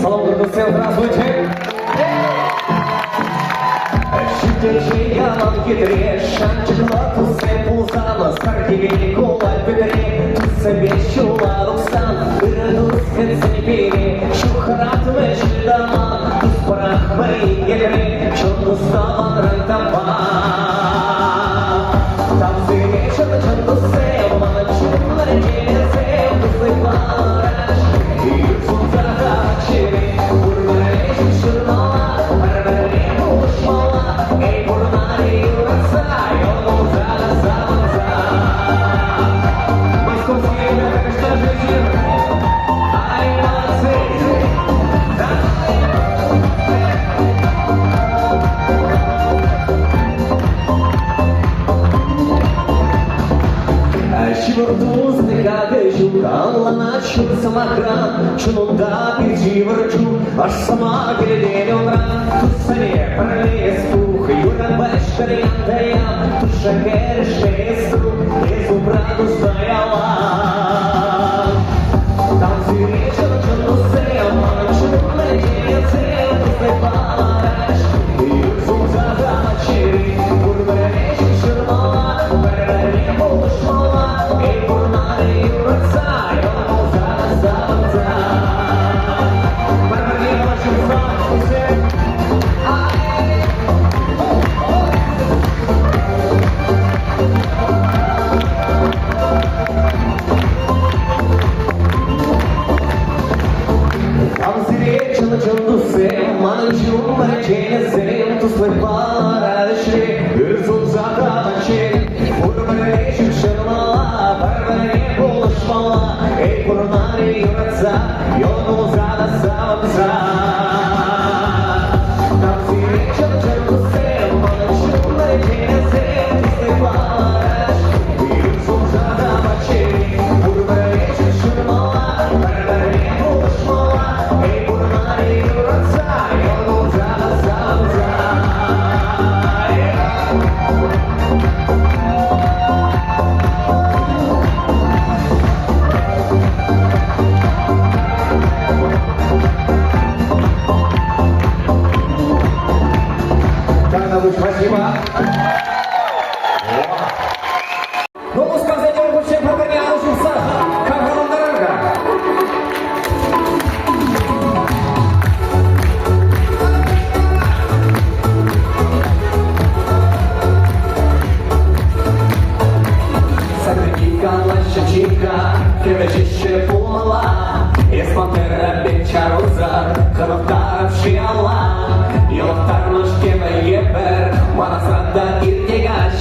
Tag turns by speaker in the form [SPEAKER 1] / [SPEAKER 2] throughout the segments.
[SPEAKER 1] Салон всем здравствуйте! Щитечия манкитре, шанчыклату сепулзана, скаркивели кулай бедре, себе щула руксан, вырыдус хецепери, шухрат мечдама, туспарах мои гелери, чондуставан рантапа. Там зыреча на чондусе, манчун на речезе, тузыпараш, и сунзага чери, урмаречи шурмала, арваре ушмала, эй, бурнари ураса, йону за. Московские ребята, что жизнь, ай, молодцы, Şivırduz kadejum Allah'ına şun samakran Şununda bir civarcu Aşsama gelene omran Tutsane paralez puh Юран башкарян даям Туша кершесту Езу браду стояла Там зиреча на чуну сея Манчу на речезе Туздой параш Юрзум задачери Бурбаречи шурмала Бараре ушмала Эй, бурнари юрца Йону за Барбаре вашу французе Manchun marchenese, tu svoj paraše, Ürzun zadače, Urbareši šermala, Barvare pološmala, Ej, pornari juraca, Jonu zada samca. Tam si reče na černuse, Manchun marchenese, tu svoj paraše, Ürzun zadače, Urbareši šermala, Barvare pološmala, Ej, pornari juraca, Спасибо. Ну, сказать, он больше прогонял уже как он дорога. Сагрика, лащачика, кевежище пумала, Еспантера бечаруза, канофтара пшиала, Йофтар ношкеве епер, Манасрада иртегаш,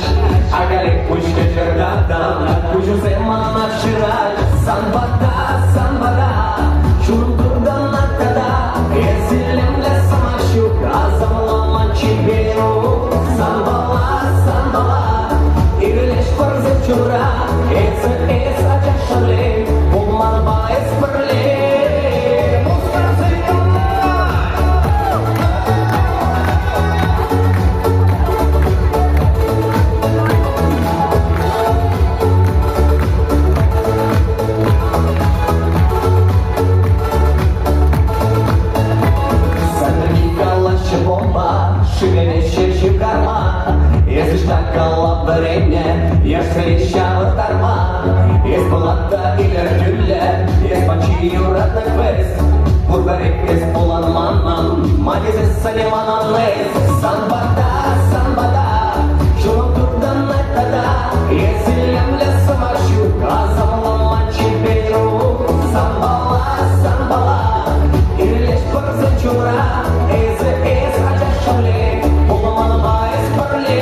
[SPEAKER 1] Агалек пушке жердатан, Кужузе мана ширaj, Санбада, Чурдурдан натада, Езилемле самашук, Азамлама чиберу, Санбала, Ирлеш парзе чура, Эс ачашале, Умарба эсперле, Я встречал дарма, из Булата или Ртюля, из Панчию родных вест, Бурбарик из Буланманан, Магиз из Салиманан лейс, Санбада, Чурдурдан найтада, Езилем леса маршут, Азамлама чиберу, Санбала, Ирлеш парзе чура, Эз ачашале, Буламанба эс парле.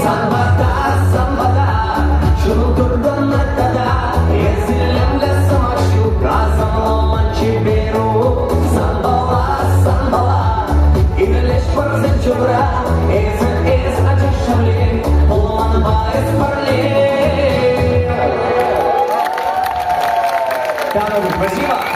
[SPEAKER 1] Sanbada, Спасибо.